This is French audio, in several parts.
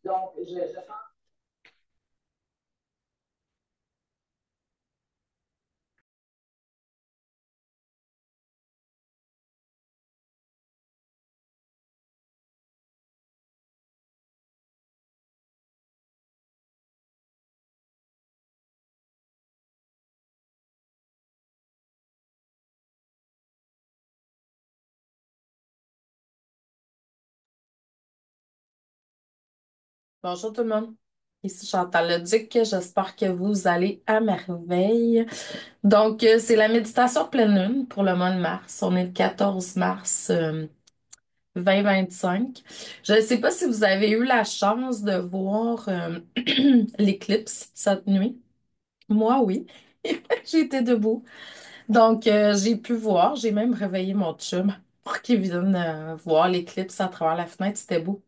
Donc, je Bonjour tout le monde. Ici Chantal Leduc. J'espère que vous allez à merveille. Donc, c'est la méditation pleine lune pour le mois de mars. On est le 14 mars 2025. Je ne sais pas si vous avez eu la chance de voir l'éclipse cette nuit. Moi, oui. J'ai été debout. Donc, j'ai pu voir. J'ai même réveillé mon chum pour qu'il vienne voir l'éclipse à travers la fenêtre. C'était beau.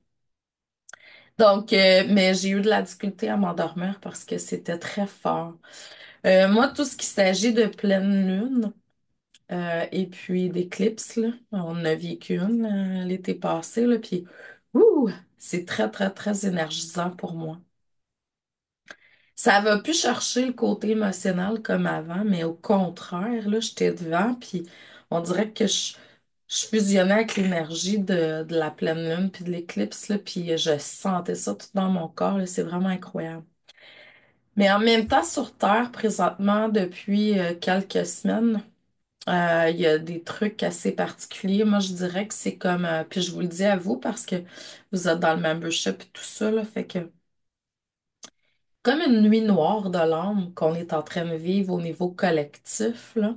Donc, mais j'ai eu de la difficulté à m'endormir parce que c'était très fort. Moi, tout ce qui s'agit de pleine lune et puis d'éclipse, là, on en a vécu une l'été passé, là, puis ouh, c'est très, très, très énergisant pour moi. Ça va plus chercher le côté émotionnel comme avant, mais au contraire, là, j'étais devant, puis on dirait que je fusionnais avec l'énergie de la pleine lune puis de l'éclipse, là, puis je sentais ça tout dans mon corps, là, c'est vraiment incroyable. Mais en même temps, sur Terre, présentement, depuis quelques semaines, il y a des trucs assez particuliers. Moi, je dirais que c'est comme, puis je vous le dis à vous parce que vous êtes dans le membership et tout ça, là, fait que comme une nuit noire de l'âme qu'on est en train de vivre au niveau collectif, là,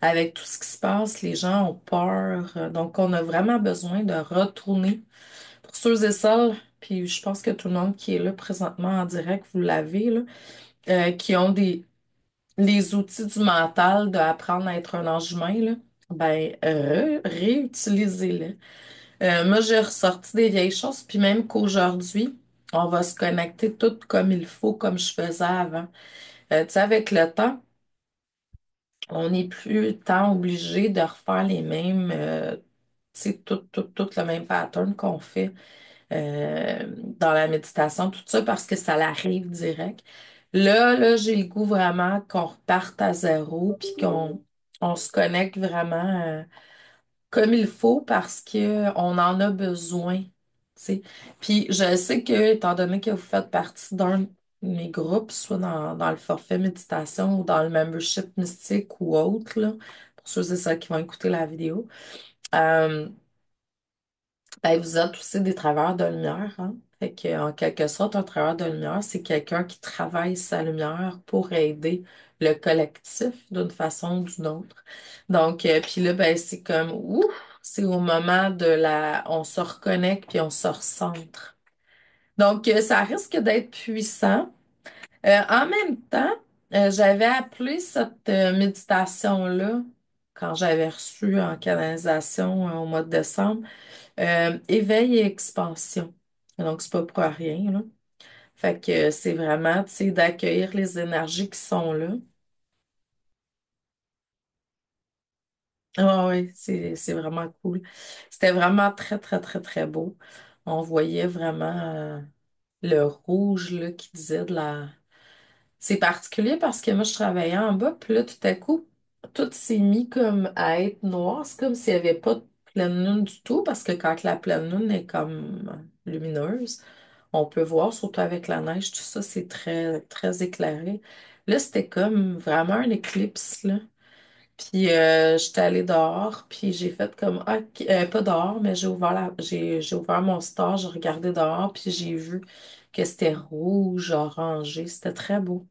avec tout ce qui se passe, les gens ont peur, donc on a vraiment besoin de retourner. Pour ceux et celles, puis je pense que tout le monde qui est là présentement en direct, vous l'avez, là, qui ont les outils du mental d'apprendre à être un ange humain, là, ben, réutilisez-les. Moi, j'ai ressorti des vieilles choses, puis même qu'aujourd'hui, on va se connecter tout comme il faut, comme je faisais avant. Tu sais, avec le temps, on n'est plus tant obligé de refaire les mêmes, tu sais, tout le même pattern qu'on fait dans la méditation, tout ça, parce que ça l'arrive direct. Là, j'ai le goût vraiment qu'on reparte à zéro, puis qu'on se connecte vraiment comme il faut parce que on en a besoin, tu sais. Puis je sais que, étant donné que vous faites partie d'un de mes groupes, soit dans le forfait méditation ou dans le membership mystique ou autre, là, pour ceux et celles qui vont écouter la vidéo, euh, ben, vous êtes aussi des travailleurs de lumière, hein? Fait que, en quelque sorte, un travailleur de lumière, c'est quelqu'un qui travaille sa lumière pour aider le collectif d'une façon ou d'une autre. Donc, puis là, ben, c'est comme, ouf, c'est au moment de on se reconnecte puis on se recentre. Donc, ça risque d'être puissant. En même temps, j'avais appelé cette méditation-là, quand j'avais reçu en canalisation au mois de décembre, éveil et expansion. Donc, c'est pas pour rien, là. Fait que c'est vraiment, tu sais, d'accueillir les énergies qui sont là. Ah oui, c'est vraiment cool. C'était vraiment très, très, très, très beau. On voyait vraiment le rouge là, qui disait de la. C'est particulier parce que moi, je travaillais en bas, puis là, tout à coup, tout s'est mis comme à être noir. C'est comme s'il n'y avait pas de pleine lune du tout, parce que quand la pleine lune est comme lumineuse, on peut voir, surtout avec la neige, tout ça, c'est très, très éclairé. Là, c'était comme vraiment un éclipse, là. Puis j'étais allée dehors, puis j'ai fait comme ah, pas dehors, mais j'ai ouvert mon store, j'ai regardé dehors, puis j'ai vu que c'était rouge, orangé, c'était très beau.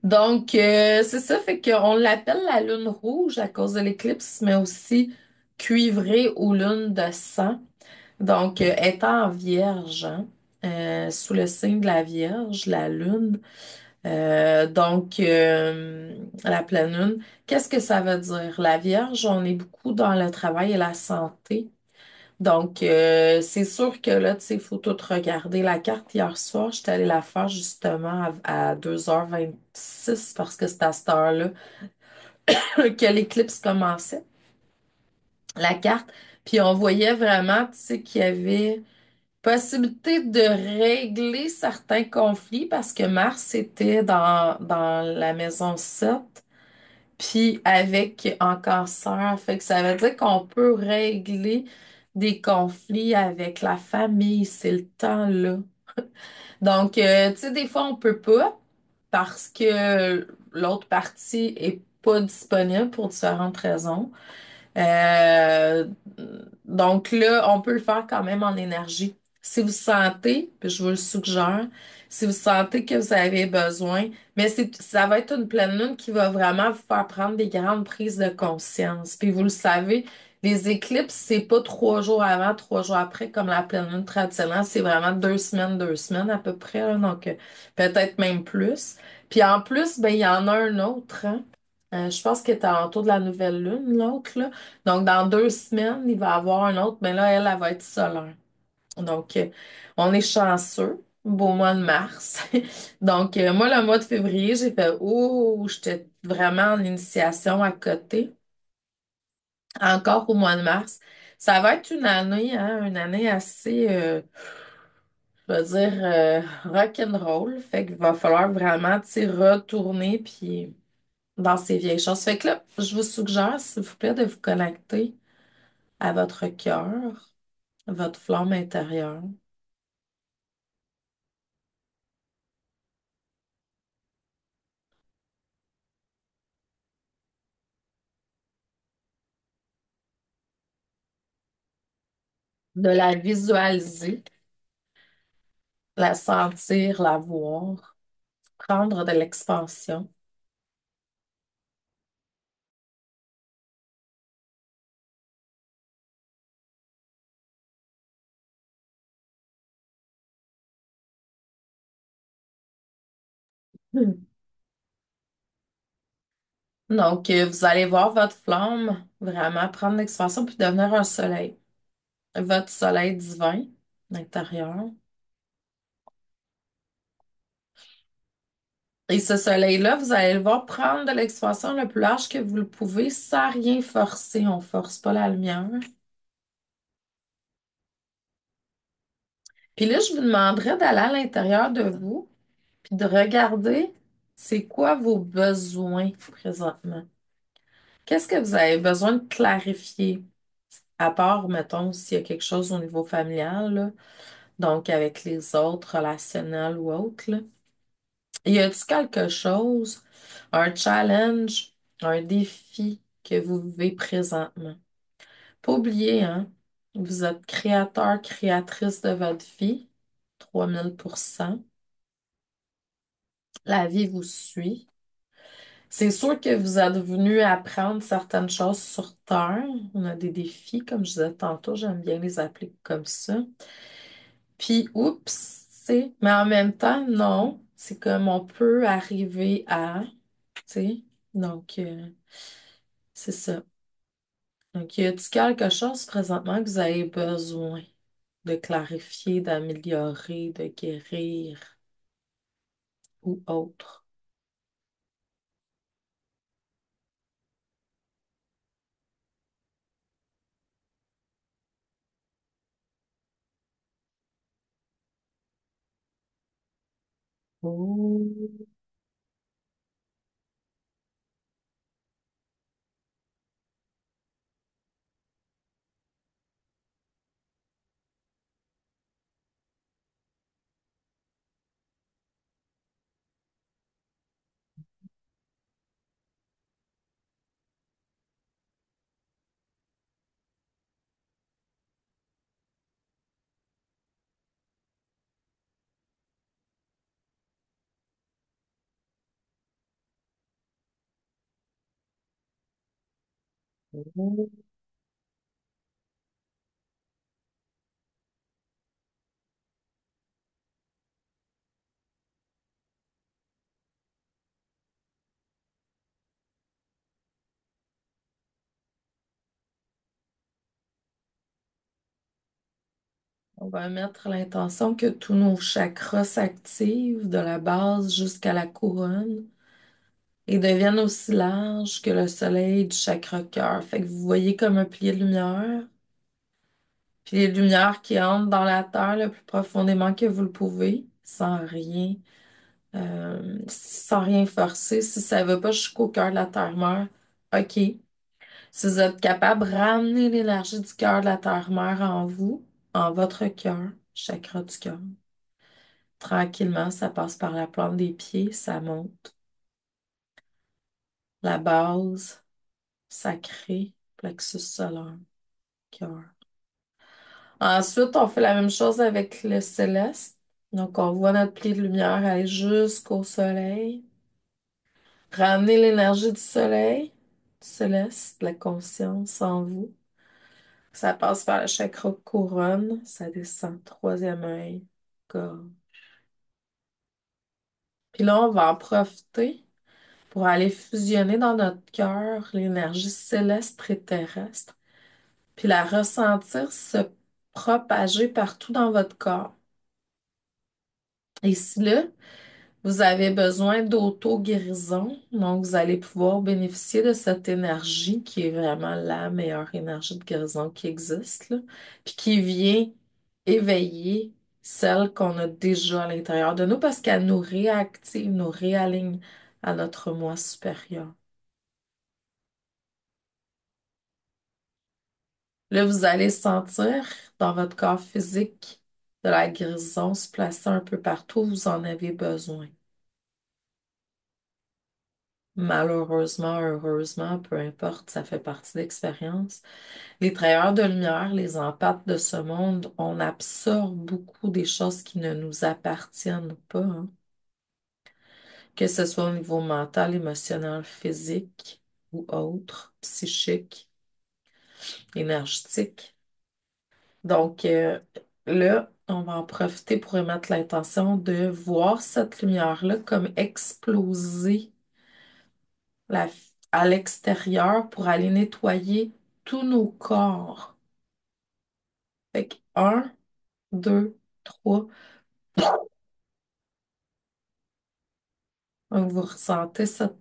Donc c'est ça, fait qu'on l'appelle la lune rouge à cause de l'éclipse, mais aussi cuivrée aux lunes de sang. Donc étant vierge, hein, sous le signe de la Vierge, la lune. La pleine lune, qu'est-ce que ça veut dire? La Vierge, on est beaucoup dans le travail et la santé. Donc, c'est sûr que là, tu sais, il faut tout regarder. La carte hier soir, j'étais allée la faire justement à 2h26 parce que c'est à cette heure-là que l'éclipse commençait. La carte. Puis on voyait vraiment, tu sais, qu'il y avait possibilité de régler certains conflits parce que Mars était dans la maison 7 puis avec en cancer. Fait que ça veut dire qu'on peut régler des conflits avec la famille, c'est le temps là. Donc, tu sais, des fois, on peut pas parce que l'autre partie est pas disponible pour différentes raisons. Euh, donc là, on peut le faire quand même en énergie. Si vous sentez, puis je vous le suggère, si vous sentez que vous avez besoin, mais ça va être une pleine lune qui va vraiment vous faire prendre des grandes prises de conscience. Puis vous le savez, les éclipses, c'est pas 3 jours avant, 3 jours après, comme la pleine lune traditionnelle, c'est vraiment 2 semaines à peu près, là. Donc peut-être même plus. Puis en plus, ben il y en a un autre, hein. Je pense qu'il est autour de la nouvelle lune, l'autre, là. Donc, dans 2 semaines, il va y avoir un autre, mais là, elle va être solaire. Donc, on est chanceux. Beau mois de mars. Donc, moi, le mois de février, j'ai fait, oh, j'étais vraiment en initiation à côté. Encore au mois de mars. Ça va être une année, hein, une année assez, je veux dire, rock'n'roll. Fait qu'il va falloir vraiment, tu sais, retourner puis dans ces vieilles choses. Fait que là, je vous suggère, s'il vous plaît, de vous connecter à votre cœur, votre flamme intérieure, de la visualiser, la sentir, la voir, prendre de l'expansion. Hmm. Donc, vous allez voir votre flamme vraiment prendre l'expansion puis devenir un soleil. Votre soleil divin intérieur. Et ce soleil-là, vous allez le voir prendre de l'expansion le plus large que vous le pouvez sans rien forcer. On force pas la lumière. Puis là, je vous demanderais d'aller à l'intérieur de vous puis de regarder c'est quoi vos besoins présentement. Qu'est-ce que vous avez besoin de clarifier? À part, mettons, s'il y a quelque chose au niveau familial, là, donc avec les autres, relationnels ou autres, là. Y a-t-il quelque chose, un challenge, un défi que vous vivez présentement? Pas oublier, hein, vous êtes créateur, créatrice de votre vie, 3000%. La vie vous suit. C'est sûr que vous êtes venu apprendre certaines choses sur Terre. On a des défis, comme je disais tantôt, j'aime bien les appeler comme ça. Puis, oups, c'est, mais en même temps, non. C'est comme on peut arriver à, tu sais. Donc, c'est ça. Donc, y a-t-il quelque chose présentement que vous avez besoin de clarifier, d'améliorer, de guérir ou autre? Oh. On va mettre l'intention que tous nos chakras s'activent de la base jusqu'à la couronne et deviennent aussi larges que le soleil du chakra cœur. Fait que vous voyez comme un pilier de lumière. Puis les lumières qui entrent dans la terre le plus profondément que vous le pouvez, sans rien forcer. Si ça ne va pas jusqu'au cœur de la terre-mère, OK. Si vous êtes capable, ramenez l'énergie du cœur de la terre-mère en vous, en votre cœur, chakra du cœur. Tranquillement, ça passe par la plante des pieds, ça monte. La base sacrée, plexus solaire, cœur. Ensuite, on fait la même chose avec le céleste. Donc, on voit notre pli de lumière aller jusqu'au soleil. Ramenez l'énergie du soleil, du céleste, de la conscience en vous. Ça passe par le chakra couronne, ça descend, troisième œil, gorge. Puis là, on va en profiter pour aller fusionner dans notre cœur l'énergie céleste et terrestre, puis la ressentir se propager partout dans votre corps. Et si là, vous avez besoin d'auto-guérison, donc vous allez pouvoir bénéficier de cette énergie qui est vraiment la meilleure énergie de guérison qui existe, là, puis qui vient éveiller celle qu'on a déjà à l'intérieur de nous parce qu'elle nous réactive, nous réaligne à notre moi supérieur. Là, vous allez sentir dans votre corps physique de la guérison se placer un peu partout où vous en avez besoin. Malheureusement, heureusement, peu importe, ça fait partie de l'expérience. Les travailleurs de lumière, les empathes de ce monde, on absorbe beaucoup des choses qui ne nous appartiennent pas, hein. Que ce soit au niveau mental, émotionnel, physique ou autre, psychique, énergétique. Donc, là, on va en profiter pour émettre l'intention de voir cette lumière-là comme exploser la- à l'extérieur pour aller nettoyer tous nos corps. Fait que 1, 2, 3. Donc, vous ressentez cette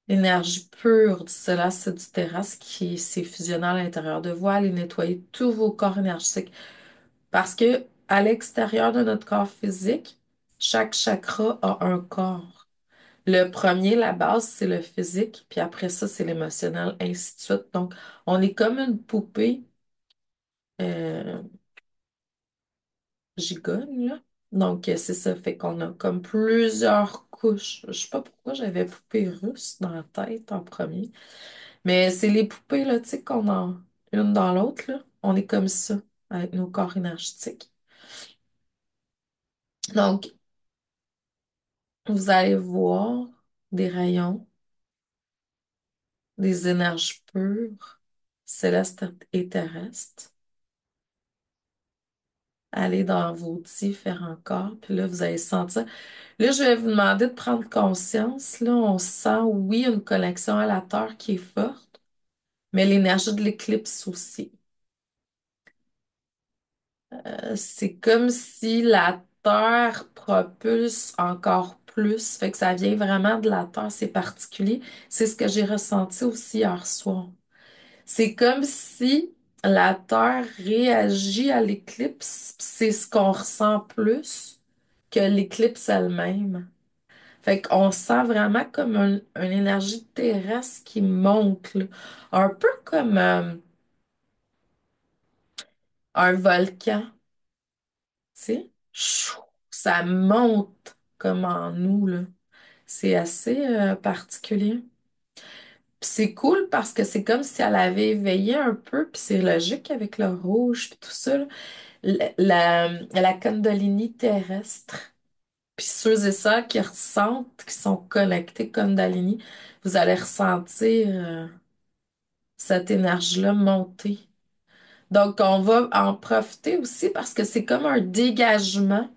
énergie pure du solace et du terrasse qui s'est fusionnée à l'intérieur de vous. Allez nettoyer tous vos corps énergétiques. Parce que à l'extérieur de notre corps physique, chaque chakra a un corps. Le premier, la base, c'est le physique, puis après ça, c'est l'émotionnel, ainsi de suite. Donc, on est comme une poupée euh, gigogne, là. Donc, c'est ça, fait qu'on a comme plusieurs couches. Je sais pas pourquoi j'avais poupée russe dans la tête en premier, mais c'est les poupées, là, tu sais, qu'on a une dans l'autre, là. On est comme ça, avec nos corps énergétiques. Donc, vous allez voir des rayons, des énergies pures, célestes et terrestres, aller dans vos différents corps, puis là, vous allez sentir. Là, je vais vous demander de prendre conscience. Là, on sent, oui, une connexion à la Terre qui est forte, mais l'énergie de l'éclipse aussi. C'est comme si la Terre propulse encore plus, fait que ça vient vraiment de la Terre, c'est particulier. C'est ce que j'ai ressenti aussi hier soir. C'est comme si la Terre réagit à l'éclipse, pis c'est ce qu'on ressent plus que l'éclipse elle-même. Fait qu'on sent vraiment comme une énergie terrestre qui monte, là. Un peu comme un volcan, tu sais. Chou, ça monte comme en nous, là. C'est assez particulier. Puis c'est cool parce que c'est comme si elle avait éveillé un peu, puis c'est logique avec le rouge, puis tout ça, là. La Kundalini terrestre. Puis ceux et celles qui ressentent, qui sont connectés Kundalini, vous allez ressentir cette énergie-là monter. Donc, on va en profiter aussi parce que c'est comme un dégagement.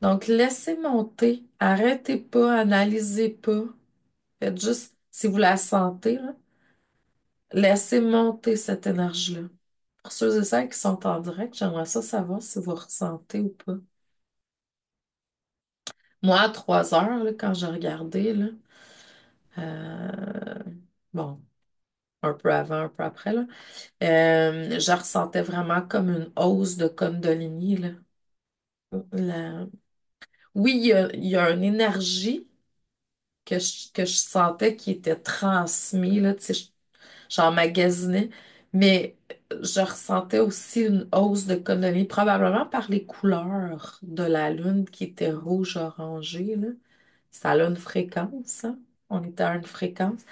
Donc, laissez monter. Arrêtez pas, analysez pas. Faites juste, si vous la sentez, là, laissez monter cette énergie-là. Pour ceux et celles qui sont en direct, j'aimerais ça savoir si vous ressentez ou pas. Moi, à 3 heures, là, quand j'ai regardé, là, euh, bon. un peu avant, un peu après, là. Je ressentais vraiment comme une hausse de Kundalini, là. La- Oui, il y a une énergie que je sentais qui était transmise, là, tu sais, j'emmagasinais, mais je ressentais aussi une hausse de Kundalini, probablement par les couleurs de la lune qui était rouge-orangé, là. Ça a une fréquence, hein. On était à une fréquence.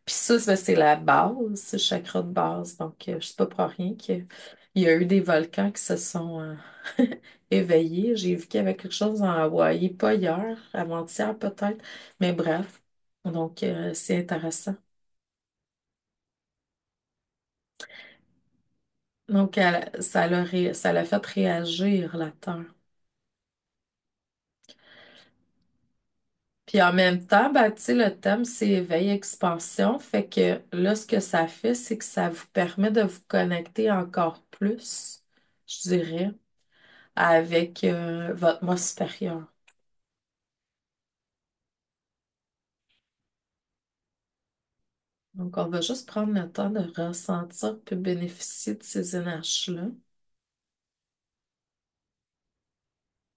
Puis ça, c'est la base, c'est le chakra de base. Donc, je sais pas pour rien qu'il y a eu des volcans qui se sont éveillés. J'ai vu qu'il y avait quelque chose en Hawaï, pas hier, avant-hier peut-être. Mais bref, donc c'est intéressant. Donc, ça l'a fait réagir, la Terre. Puis en même temps, ben, tu sais, le thème, c'est éveil, expansion. Fait que là, ce que ça fait, c'est que ça vous permet de vous connecter encore plus, je dirais, avec votre moi supérieur. Donc, on va juste prendre le temps de ressentir puis bénéficier de ces énergies-là.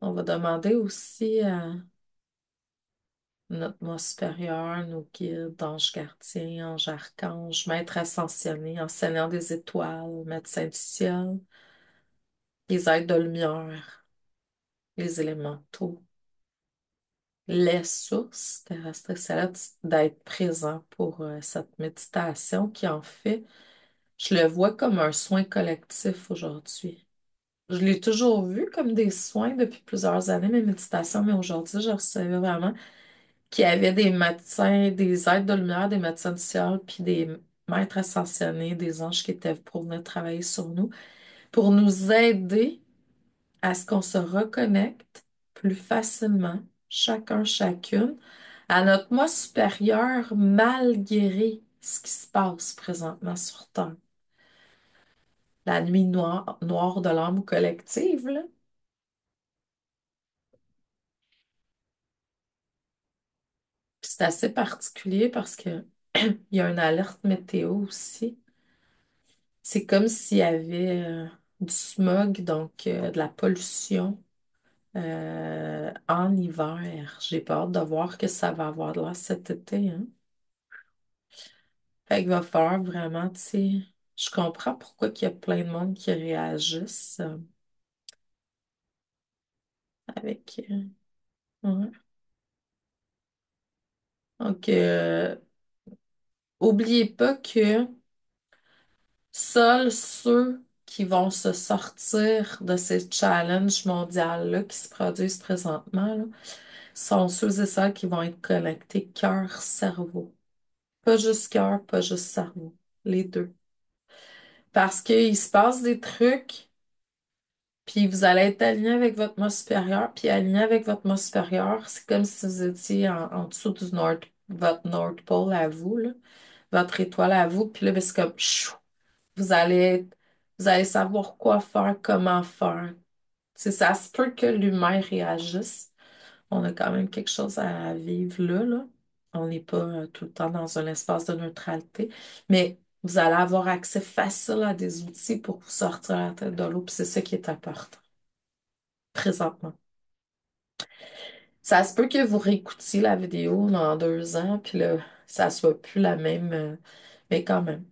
On va demander aussi à notre moi supérieur, nos guides, anges gardiens, anges archanges, maîtres ascensionnés, enseignants des étoiles, médecins du ciel, les êtres de lumière, les élémentaux, les sources terrestres et célestes, d'être présents pour cette méditation qui, en fait, je le vois comme un soin collectif aujourd'hui. Je l'ai toujours vu comme des soins depuis plusieurs années, mes méditations, mais aujourd'hui, je recevais vraiment qu'il y avait des médecins, des êtres de lumière, des médecins du ciel, puis des maîtres ascensionnés, des anges qui étaient pour venir travailler sur nous, pour nous aider à ce qu'on se reconnecte plus facilement, chacun, chacune, à notre moi supérieur, malgré ce qui se passe présentement sur Terre. La nuit noire, noire de l'âme collective, là. Puis c'est assez particulier parce que il y a une alerte météo aussi. C'est comme s'il y avait du smog, donc de la pollution en hiver. J'ai peur de voir que ça va avoir de l'air cet été, hein. Fait qu'il va falloir vraiment, tu sais, je comprends pourquoi il y a plein de monde qui réagissent avec... ouais. Donc, oubliez pas que seuls ceux qui vont se sortir de ces challenges mondiaux-là qui se produisent présentement, là, sont ceux et celles qui vont être connectés cœur-cerveau. Pas juste cœur, pas juste cerveau. Les deux. Parce qu'il se passe des trucs, puis vous allez être aligné avec votre moi supérieur, puis aligné avec votre moi supérieur, c'est comme si vous étiez en dessous du votre North Pole à vous, là, votre étoile à vous, puis là, ben, c'est comme chou, vous allez, vous allez savoir quoi faire, comment faire. C'est ça se peut que l'humain réagisse. On a quand même quelque chose à vivre là, là. On n'est pas tout le temps dans un espace de neutralité, mais vous allez avoir accès facile à des outils pour vous sortir la tête de l'eau, puis c'est ça qui est important présentement. Ça se peut que vous réécoutiez la vidéo dans 2 ans, puis là, ça soit plus la même, mais quand même.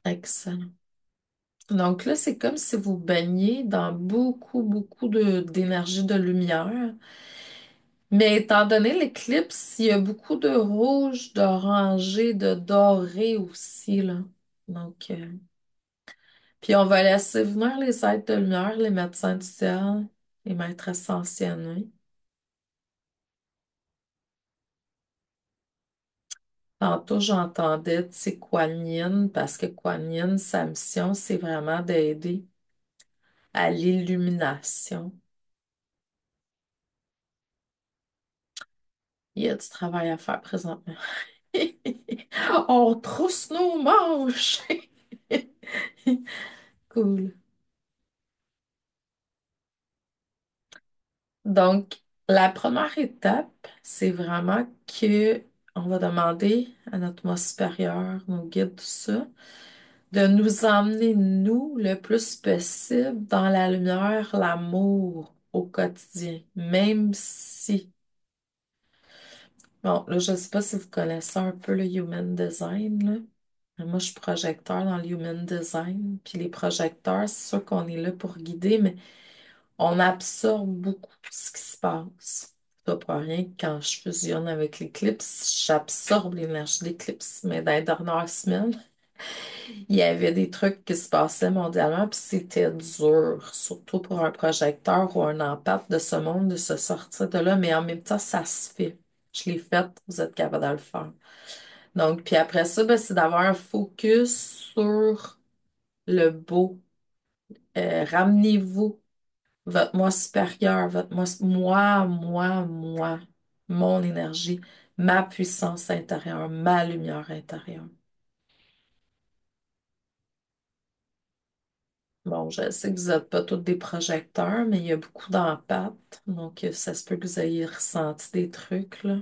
Excellent. Donc là, c'est comme si vous baigniez dans beaucoup, beaucoup d'énergie de lumière. Mais étant donné l'éclipse, il y a beaucoup de rouge, d'orangé, de doré aussi, là. Donc, puis on va laisser venir les êtres de lumière, les médecins du ciel, les maîtres ascensionnés. Tantôt, j'entendais, tu sais, Kuan Yin, parce que Kuan Yin, sa mission, c'est vraiment d'aider à l'illumination. Il y a du travail à faire présentement. On trousse nos manches. Cool. Donc, la première étape, c'est vraiment que on va demander à notre moi supérieur, nos guides, tout ça, de nous emmener, nous, le plus possible dans la lumière, l'amour au quotidien. Même si, bon, là, je ne sais pas si vous connaissez un peu le Human Design, là. Moi, je suis projecteur dans le Human Design. Puis les projecteurs, c'est sûr qu'on est là pour guider, mais on absorbe beaucoup ce qui se passe. C'est pas pour rien que quand je fusionne avec l'éclipse, j'absorbe l'énergie de l'éclipse. Mais dans les dernières semaines, il y avait des trucs qui se passaient mondialement, puis c'était dur, surtout pour un projecteur ou un empath de ce monde de se sortir de là, mais en même temps, ça se fait. Je l'ai fait, vous êtes capable de le faire. Donc, puis après ça, ben, c'est d'avoir un focus sur le beau. Ramenez-vous votre moi supérieur, votre moi, mon énergie, ma puissance intérieure, ma lumière intérieure. Bon, je sais que vous n'êtes pas tous des projecteurs, mais il y a beaucoup d'empathes, donc ça se peut que vous ayez ressenti des trucs, là.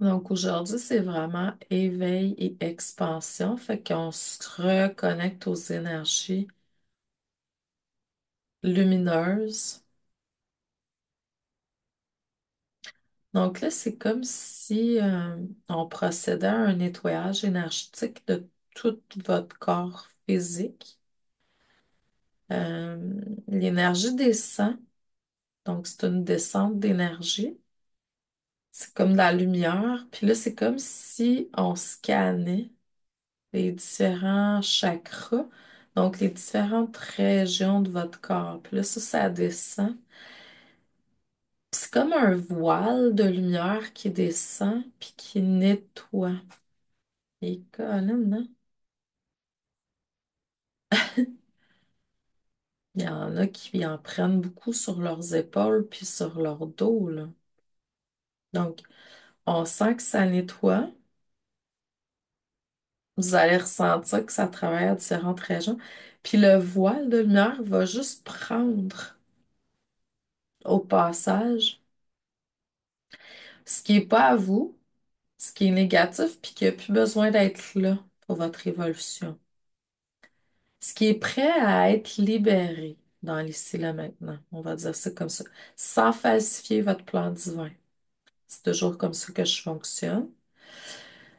Donc aujourd'hui, c'est vraiment éveil et expansion, fait qu'on se reconnecte aux énergies lumineuses. Donc là, c'est comme si on procédait à un nettoyage énergétique de tout votre corps physique. L'énergie descend, donc c'est une descente d'énergie. C'est comme de la lumière. Puis là, c'est comme si on scannait les différents chakras, donc les différentes régions de votre corps. Puis là, ça descend. Puis c'est comme un voile de lumière qui descend puis qui nettoie. Et colonne, hein? Il y en a qui en prennent beaucoup sur leurs épaules puis sur leur dos, là. Donc, on sent que ça nettoie. Vous allez ressentir que ça travaille à différentes régions. Puis le voile de lumière va juste prendre au passage ce qui n'est pas à vous, ce qui est négatif, puis qui n'a plus besoin d'être là pour votre évolution. Ce qui est prêt à être libéré dans l'ici là maintenant. On va dire ça comme ça. Sans falsifier votre plan divin. C'est toujours comme ça que je fonctionne.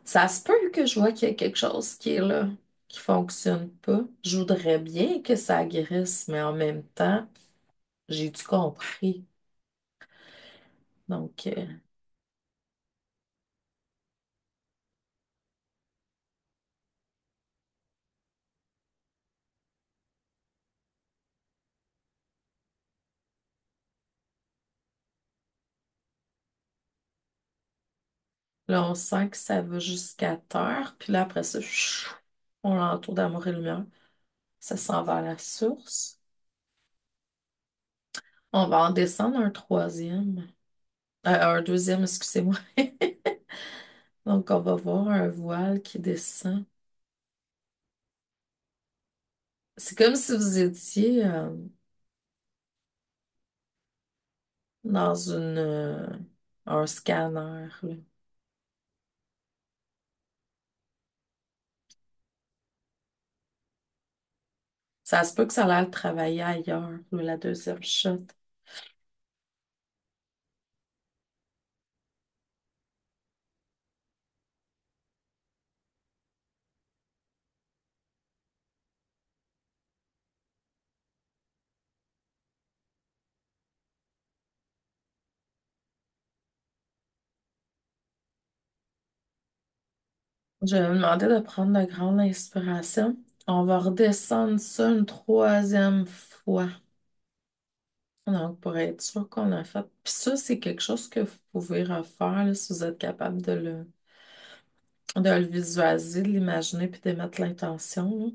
Ça se peut que je vois qu'il y a quelque chose qui est là, qui fonctionne pas. Je voudrais bien que ça guérisse, mais en même temps, j'ai tout compris. Donc, là, on sent que ça va jusqu'à terre, puis là, après ça, chou, on l'entoure d'amour et lumière. Ça s'en va à la source. On va en descendre un troisième. Un deuxième, excusez-moi. Donc, on va voir un voile qui descend. C'est comme si vous étiez dans un scanner, là. Ça se peut que ça aille travailler ailleurs, là, la deuxième shot. Je vais me demander de prendre de grandes inspirations. On va redescendre ça une troisième fois. Donc, pour être sûr qu'on a fait. Puis ça, c'est quelque chose que vous pouvez refaire là, si vous êtes capable de le visualiser, de l'imaginer, puis de mettre l'intention, là.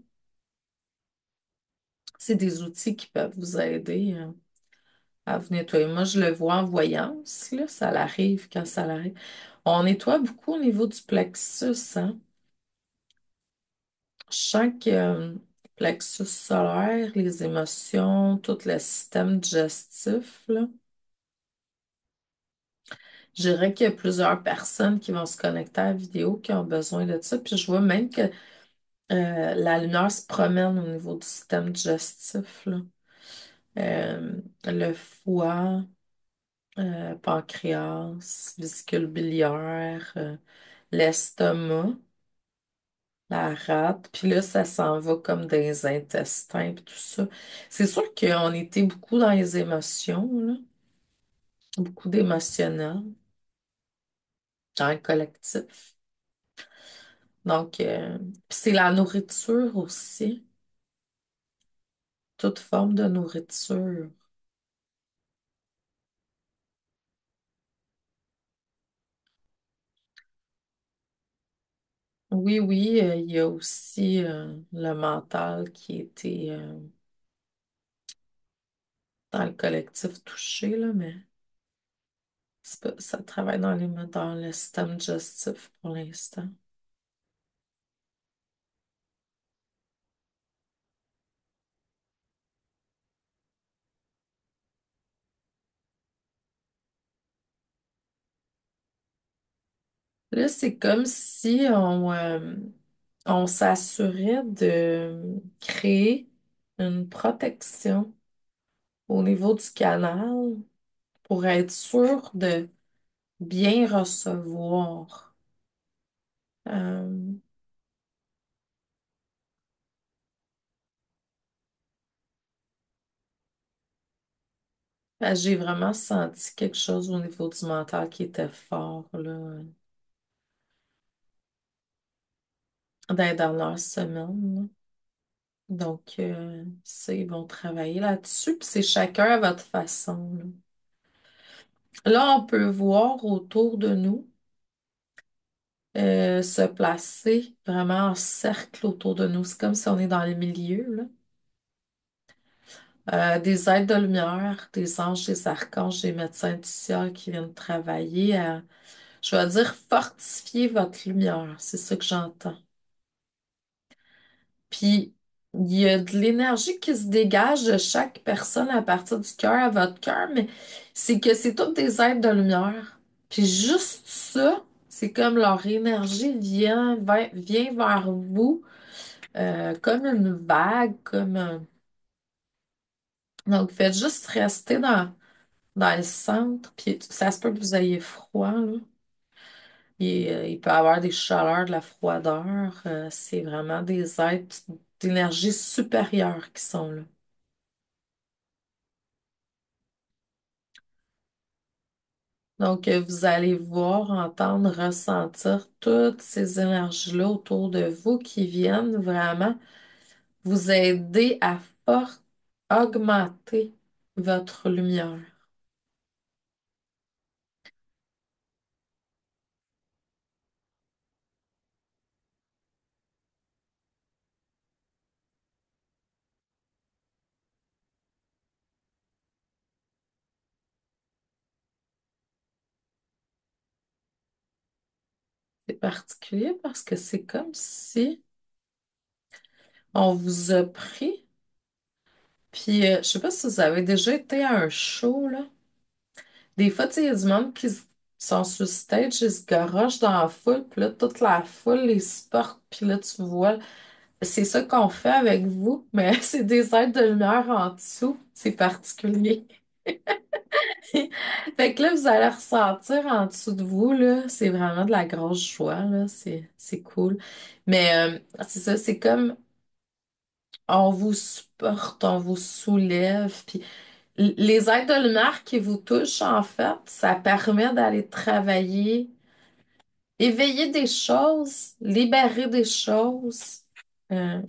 C'est des outils qui peuvent vous aider à vous nettoyer. Moi, je le vois en voyance, là, ça l'arrive quand ça l'arrive. On nettoie beaucoup au niveau du plexus, hein. Chaque plexus solaire, les émotions, tout le système digestif, là. Je dirais qu'il y a plusieurs personnes qui vont se connecter à la vidéo qui ont besoin de ça. Puis je vois même que la lumière se promène au niveau du système digestif, là. Le foie, pancréas, vésicule biliaire, l'estomac, la rate. Puis là, ça s'en va comme dans les intestins, puis tout ça. C'est sûr qu'on était beaucoup dans les émotions, là. Beaucoup d'émotionnel dans le collectif. Donc, puis c'est la nourriture aussi, toute forme de nourriture. Oui, oui, il y a aussi le mental qui était dans le collectif touché, là, mais ça travaille dans le système digestif pour l'instant. Là, c'est comme si on s'assurait de créer une protection au niveau du canal pour être sûr de bien recevoir. Euh, j'ai vraiment senti quelque chose au niveau du mental qui était fort, là, dans les dernières semaines, là. Donc, ça, ils vont travailler là-dessus, puis c'est chacun à votre façon, là. Là, on peut voir autour de nous se placer vraiment en cercle autour de nous. C'est comme si on est dans les milieux, là. Des êtres de lumière, des anges, des archanges, des médecins du ciel qui viennent travailler à, je vais dire, fortifier votre lumière. C'est ça que j'entends. Puis, il y a de l'énergie qui se dégage de chaque personne à partir du cœur à votre cœur, mais c'est que c'est toutes des êtres de lumière. Puis juste ça, c'est comme leur énergie vient vers vous comme une vague, comme donc faites juste rester dans le centre, puis ça se peut que vous ayez froid, là. Il peut y avoir des chaleurs, de la froideur. C'est vraiment des êtres d'énergie supérieure qui sont là. Donc, vous allez voir, entendre, ressentir toutes ces énergies-là autour de vous qui viennent vraiment vous aider à augmenter votre lumière. C'est particulier parce que c'est comme si on vous a pris. Puis, je sais pas si vous avez déjà été à un show, là. Des fois, tu sais, il y a du monde sont sur stage, ils se garochent dans la foule, puis là, toute la foule les supporte, puis là, tu vois, c'est ça qu'on fait avec vous, mais c'est des aides de lumière en dessous. C'est particulier. Fait que là, vous allez ressentir en dessous de vous, là, c'est vraiment de la grosse joie, là, c'est cool. Mais c'est ça, c'est comme on vous supporte, on vous soulève, puis les aides de lumière qui vous touchent, en fait, ça permet d'aller travailler, éveiller des choses, libérer des choses. Euh,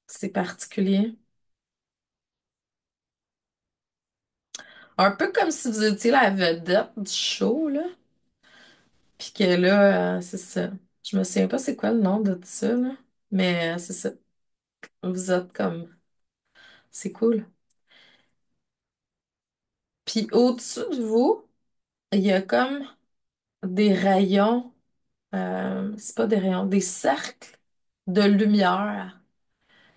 c'est particulier. Un peu comme si vous étiez la vedette du show, là. Puis que là, c'est ça. Je me souviens pas c'est quoi le nom de ça, là. Mais c'est ça. Vous êtes comme. C'est cool. Puis au-dessus de vous, il y a comme des rayons. C'est pas des rayons, des cercles de lumière.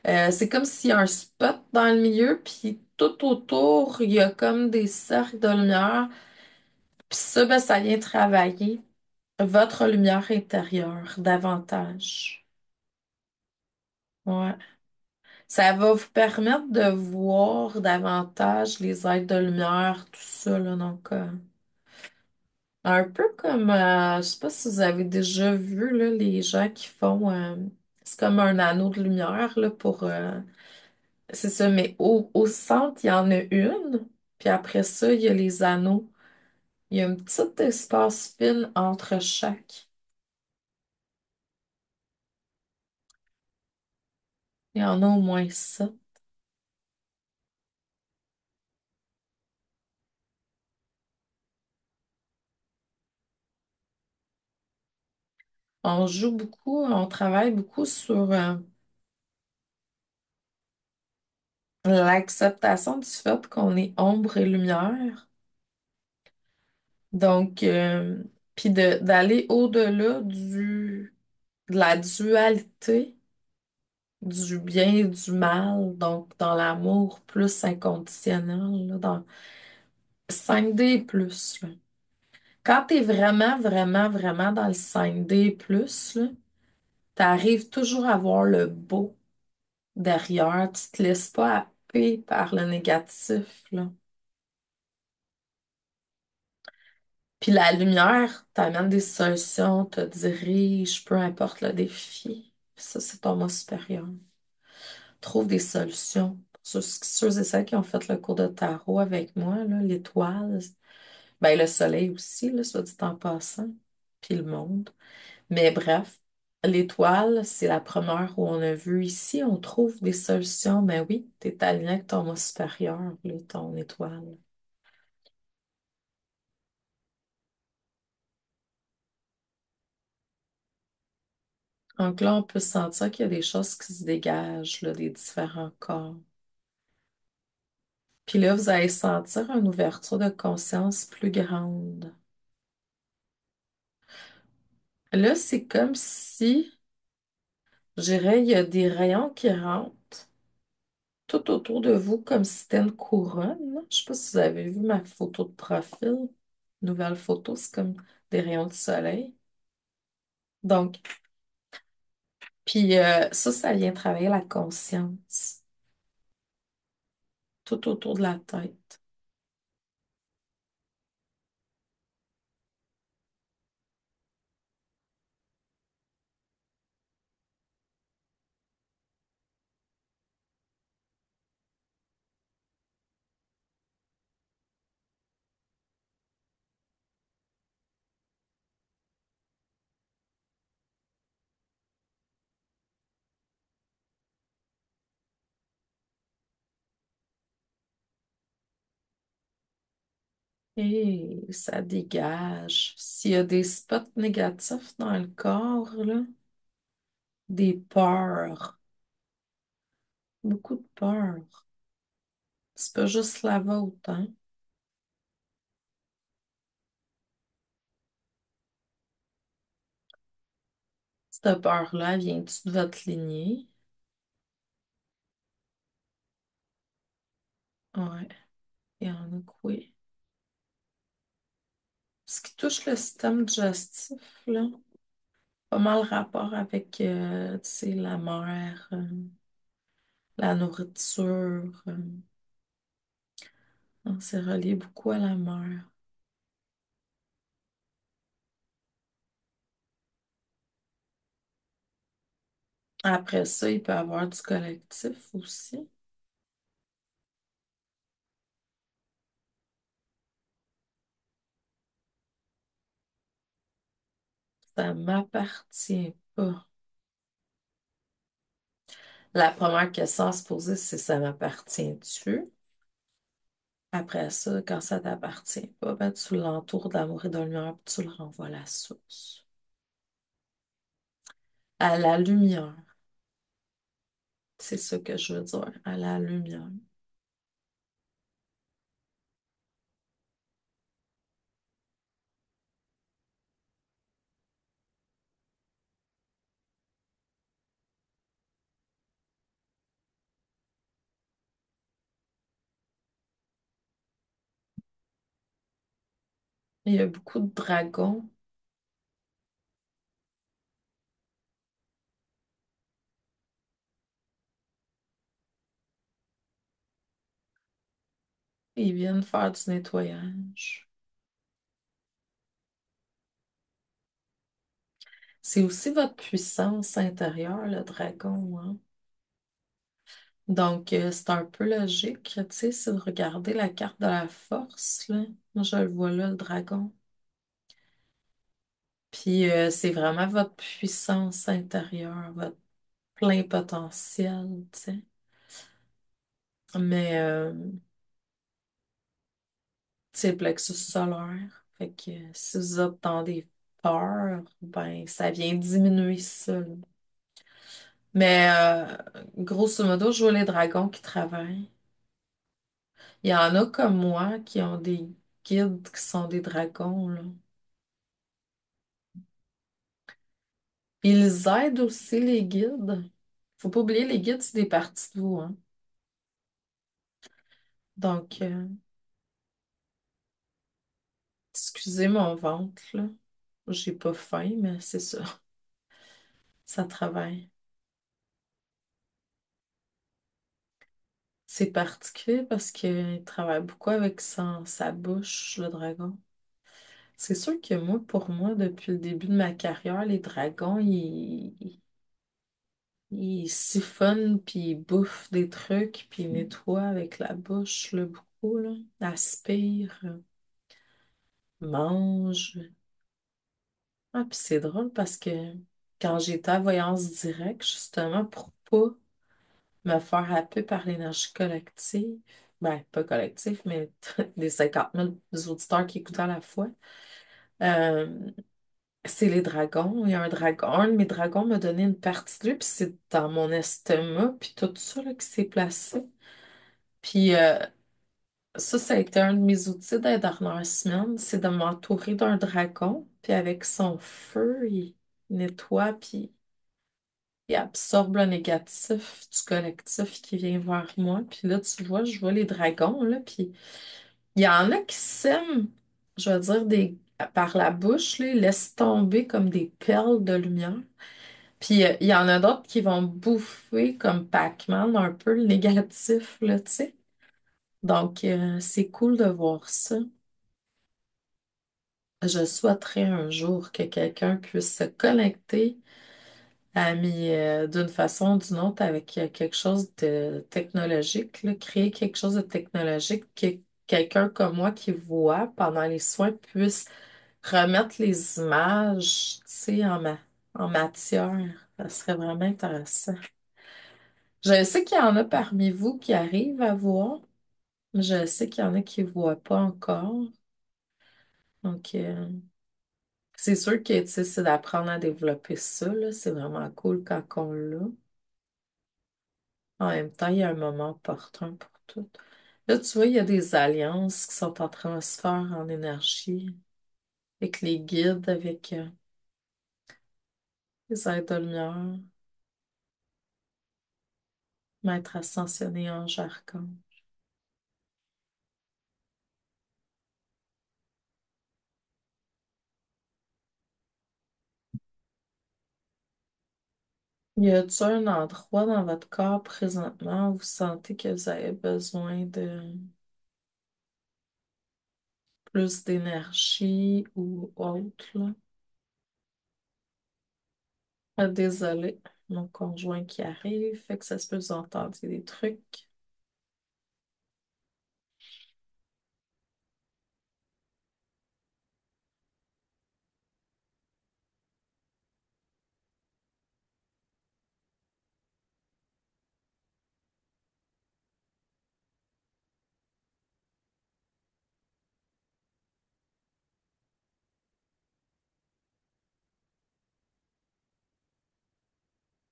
C'est comme s'il y a un spot dans le milieu, puis tout autour, il y a comme des cercles de lumière. Puis ça, ben, ça vient travailler votre lumière intérieure davantage. Ouais. Ça va vous permettre de voir davantage les êtres de lumière, tout ça, là. Donc, un peu comme, je sais pas si vous avez déjà vu, là, les gens qui font, c'est comme un anneau de lumière, là, pour, c'est ça, mais au centre, il y en a une, puis après ça, il y a les anneaux. Il y a un petit espace fine entre chaque. Il y en a au moins ça. On joue beaucoup, on travaille beaucoup sur l'acceptation du fait qu'on est ombre et lumière. Donc, puis d'aller au-delà de la dualité du bien et du mal, donc dans l'amour plus inconditionnel, là, dans 5D plus, là. Quand t'es vraiment, vraiment, vraiment dans le 5D plus, là, t'arrives toujours à voir le beau derrière. Tu te laisses pas happer par le négatif, là. Puis la lumière t'amène des solutions, te dirige, peu importe le défi. Ça, c'est ton moi supérieur. Trouve des solutions. Ceux et celles qui ont fait le cours de tarot avec moi, là, l'étoile, ben le soleil aussi, là, soit dit en passant, puis le monde. Mais bref, l'étoile, c'est la première où on a vu ici, on trouve des solutions. Mais oui, t'es aligné avec ton moi supérieur, là, ton étoile. Donc là, on peut sentir qu'il y a des choses qui se dégagent, là, des différents corps. Puis là, vous allez sentir une ouverture de conscience plus grande. Là, c'est comme si, je dirais, il y a des rayons qui rentrent tout autour de vous, comme si c'était une couronne, là. Je sais pas si vous avez vu ma photo de profil. Nouvelle photo, c'est comme des rayons de soleil. Donc, puis ça, ça vient travailler la conscience tout autour de la tête. Et ça dégage. S'il y a des spots négatifs dans le corps, là, des peurs, beaucoup de peurs. C'est pas juste la vôtre, hein. Cette peur-là, vient-tu de votre lignée? Ouais, il y en a que oui. Ce qui touche le système digestif, là, pas mal rapport avec, tu sais, la mer, la nourriture. On s'est relié beaucoup à la mer. Après ça, il peut y avoir du collectif aussi. Ça m'appartient pas. La première question à se poser, c'est ça m'appartient-tu? Après ça, quand ça t'appartient pas, ben, tu l'entoures d'amour et de lumière, puis tu le renvoies à la source. À la lumière. C'est ce que je veux dire. À la lumière. Il y a beaucoup de dragons. Ils viennent faire du nettoyage. C'est aussi votre puissance intérieure, le dragon, hein. Donc, c'est un peu logique, tu sais, si vous regardez la carte de la force, là, moi je le vois là, le dragon. Puis, c'est vraiment votre puissance intérieure, votre plein potentiel, tu sais. Mais, c'est le plexus solaire. Fait que si vous êtes dans des peurs, ben, ça vient diminuer ça, là. Mais, grosso modo, je vois les dragons qui travaillent. Il y en a comme moi qui ont des guides qui sont des dragons, là. Ils aident aussi les guides. Faut pas oublier, les guides, c'est des parties de vous, hein. Donc, excusez mon ventre, là. J'ai pas faim, mais c'est ça. Ça travaille. C'est particulier parce qu'il travaille beaucoup avec sa bouche, le dragon. C'est sûr que moi, pour moi, depuis le début de ma carrière, les dragons, ils siphonnent, puis ils bouffent des trucs, puis ils nettoient avec la bouche, là, beaucoup, là. Aspirent, mangent. Ah, puis c'est drôle parce que quand j'étais à Voyance Directe, justement, pour pas me faire happer par l'énergie collective, ben, pas collective, mais des 50 000 auditeurs qui écoutaient à la fois, euh, c'est les dragons. Il y a un dragon, un de mes dragons m'a donné une partie de lui, puis c'est dans mon estomac, puis tout ça là, qui s'est placé. Puis ça a été un de mes outils des dernières semaines, c'est de m'entourer d'un dragon, puis avec son feu, il nettoie, puis il absorbe le négatif du collectif qui vient vers moi. Puis là, tu vois, je vois les dragons, là, puis il y en a qui sèment, je veux dire, par la bouche, là, ils laissent tomber comme des perles de lumière. Puis il y en a d'autres qui vont bouffer comme Pac-Man un peu le négatif, là, tu sais. Donc, c'est cool de voir ça. Je souhaiterais un jour que quelqu'un puisse se connecter d'une façon ou d'une autre avec quelque chose de technologique, là, créer quelque chose de technologique que quelqu'un comme moi qui voit pendant les soins puisse remettre les images, tu sais, en matière. Ça serait vraiment intéressant. Je sais qu'il y en a parmi vous qui arrivent à voir, mais je sais qu'il y en a qui ne voient pas encore. Donc, c'est sûr que, tu sais, c'est d'apprendre à développer ça, là. C'est vraiment cool quand on l'a. En même temps, il y a un moment opportun pour tout. Là, tu vois, il y a des alliances qui sont en transfert en énergie avec les guides, avec les êtres de lumière, maître ascensionné, ange, archange. Y a-t-il un endroit dans votre corps présentement où vous sentez que vous avez besoin de plus d'énergie ou autre, là? Ah, désolée, mon conjoint qui arrive, fait que ça se peut que vous entendiez des trucs.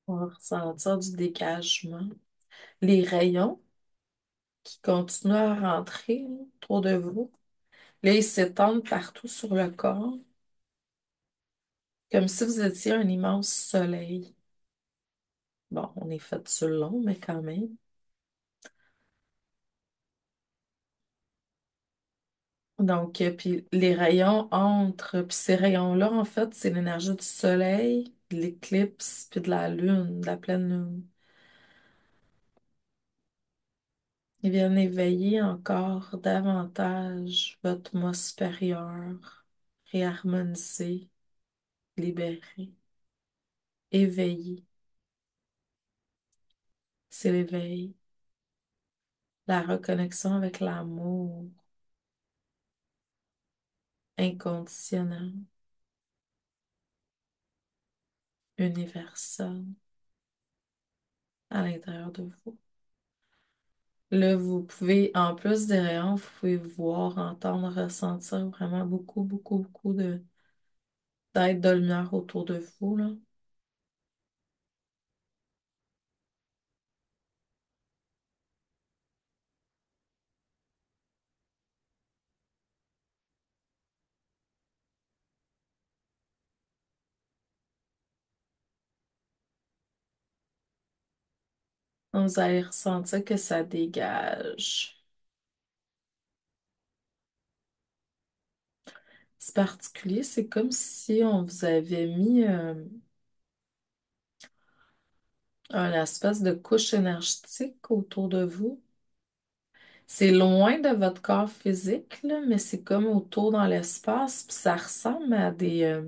On va ressentir du dégagement. Les rayons qui continuent à rentrer là, autour de vous. Là, ils s'étendent partout sur le corps, comme si vous étiez un immense soleil. Bon, on est fait sur le long, mais quand même. Donc, puis les rayons entrent, puis ces rayons-là, en fait, c'est l'énergie du soleil, de l'éclipse, puis de la lune, de la pleine lune. Ils viennent éveiller encore davantage votre moi supérieur, réharmoniser, libérer, éveiller. C'est l'éveil, la reconnexion avec l'amour inconditionnel, universel à l'intérieur de vous. Là, vous pouvez, en plus des rayons, vous pouvez voir, entendre, ressentir vraiment beaucoup, beaucoup, beaucoup d'êtres de lumière autour de vous, là. Vous allez ressentir que ça dégage. C'est particulier, c'est comme si on vous avait mis un espèce de couche énergétique autour de vous. C'est loin de votre corps physique, là, mais c'est comme autour dans l'espace, puis ça ressemble à des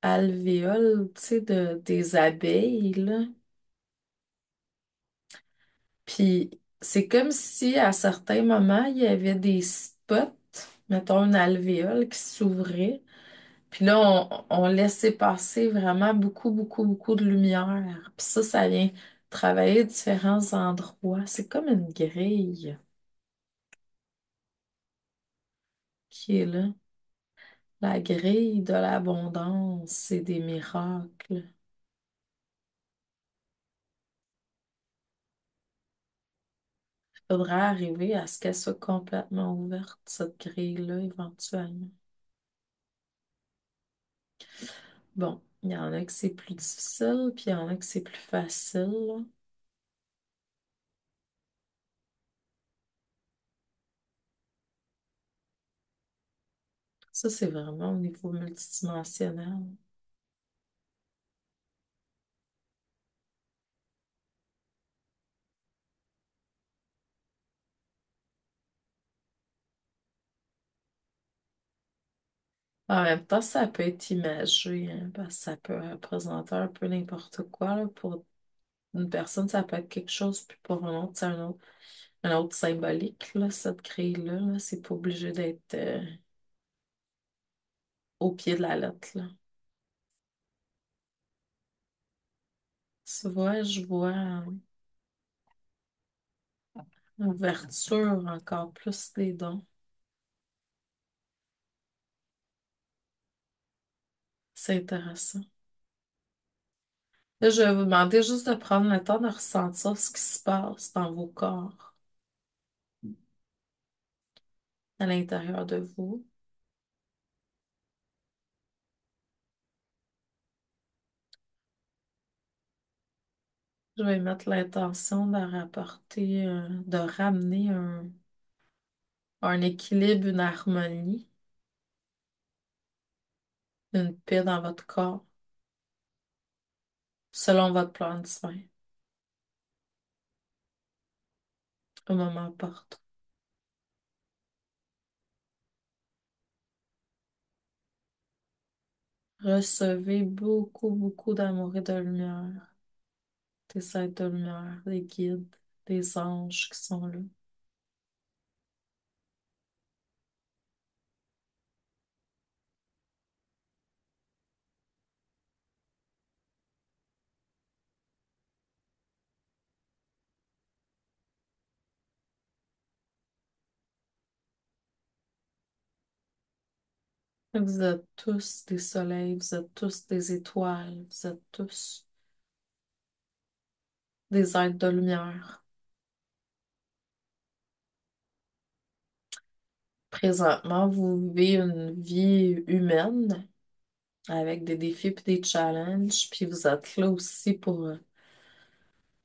alvéoles, tu sais, des abeilles, là. Puis c'est comme si à certains moments, il y avait des spots, mettons une alvéole qui s'ouvrait. Puis là, on laissait passer vraiment beaucoup, beaucoup, beaucoup de lumière. Puis ça vient travailler différents endroits. C'est comme une grille qui est là. La grille de l'abondance et des miracles. Il faudrait arriver à ce qu'elle soit complètement ouverte, cette grille-là, éventuellement. Bon, il y en a que c'est plus difficile, puis il y en a que c'est plus facile, là. Ça, c'est vraiment au niveau multidimensionnel. En même temps, ça peut être imagé, hein, parce que ça peut représenter un peu n'importe quoi, là. Pour une personne, ça peut être quelque chose, puis pour un autre, c'est un autre symbolique, là, cette grille-là, là. C'est pas obligé d'être au pied de la lettre, là. Tu vois, je vois une ouverture encore plus des dons. C'est intéressant. Là, je vais vous demander juste de prendre le temps de ressentir ce qui se passe dans vos corps, à l'intérieur de vous. Je vais mettre l'intention de rapporter, de ramener un équilibre, une harmonie, une paix dans votre corps, selon votre plan divin, au moment opportun. Recevez beaucoup, beaucoup d'amour et de lumière, des êtres de lumière, des guides, des anges qui sont là. Vous êtes tous des soleils, vous êtes tous des étoiles, vous êtes tous des êtres de lumière. Présentement, vous vivez une vie humaine avec des défis et des challenges, puis vous êtes là aussi pour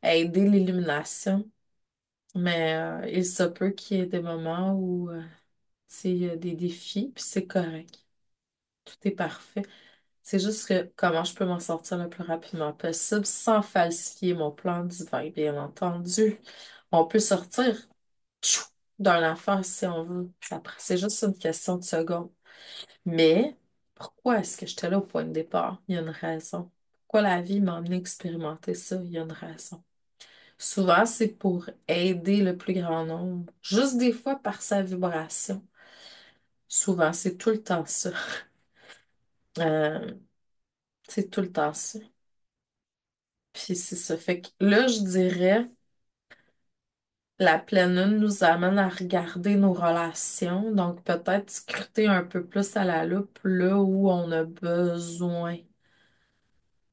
aider l'illumination, Mais il se peut qu'il y ait des moments où il y a des défis, puis c'est correct. Tout est parfait. C'est juste que comment je peux m'en sortir le plus rapidement possible sans falsifier mon plan divin, bien entendu. On peut sortir tchou, d'une affaire si on veut. C'est juste une question de secondes. Mais pourquoi est-ce que j'étais là au point de départ? Il y a une raison. Pourquoi la vie m'a amené à expérimenter ça? Il y a une raison. Souvent, c'est pour aider le plus grand nombre. Juste des fois par sa vibration. Souvent, c'est tout le temps ça. Euh, c'est tout le temps ça. Puis c'est ça. Fait que là, je dirais, la pleine lune nous amène à regarder nos relations. Donc, peut-être scruter un peu plus à la loupe là où on a besoin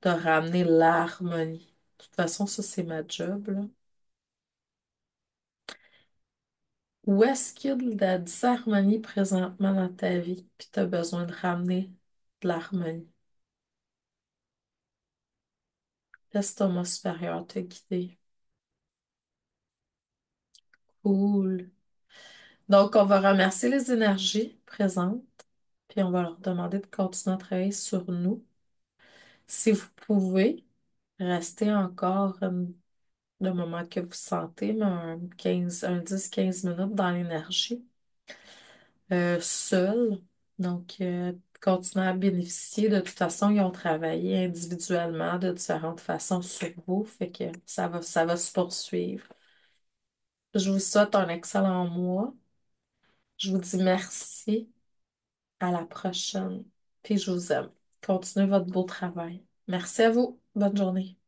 de ramener l'harmonie. De toute façon, ça, c'est ma job, là. Où est-ce qu'il y a de la disharmonie présentement dans ta vie, puis tu as besoin de ramener de l'harmonie? Laisse ton moi supérieur te guider. Cool. Donc, on va remercier les énergies présentes, puis on va leur demander de continuer à travailler sur nous. Si vous pouvez, restez encore le moment que vous sentez, mais un 10-15 minutes dans l'énergie, seul. Donc, continuez à bénéficier. De toute façon, ils ont travaillé individuellement de différentes façons sur vous, fait que ça va se poursuivre. Je vous souhaite un excellent mois. Je vous dis merci. À la prochaine. Puis je vous aime. Continuez votre beau travail. Merci à vous. Bonne journée.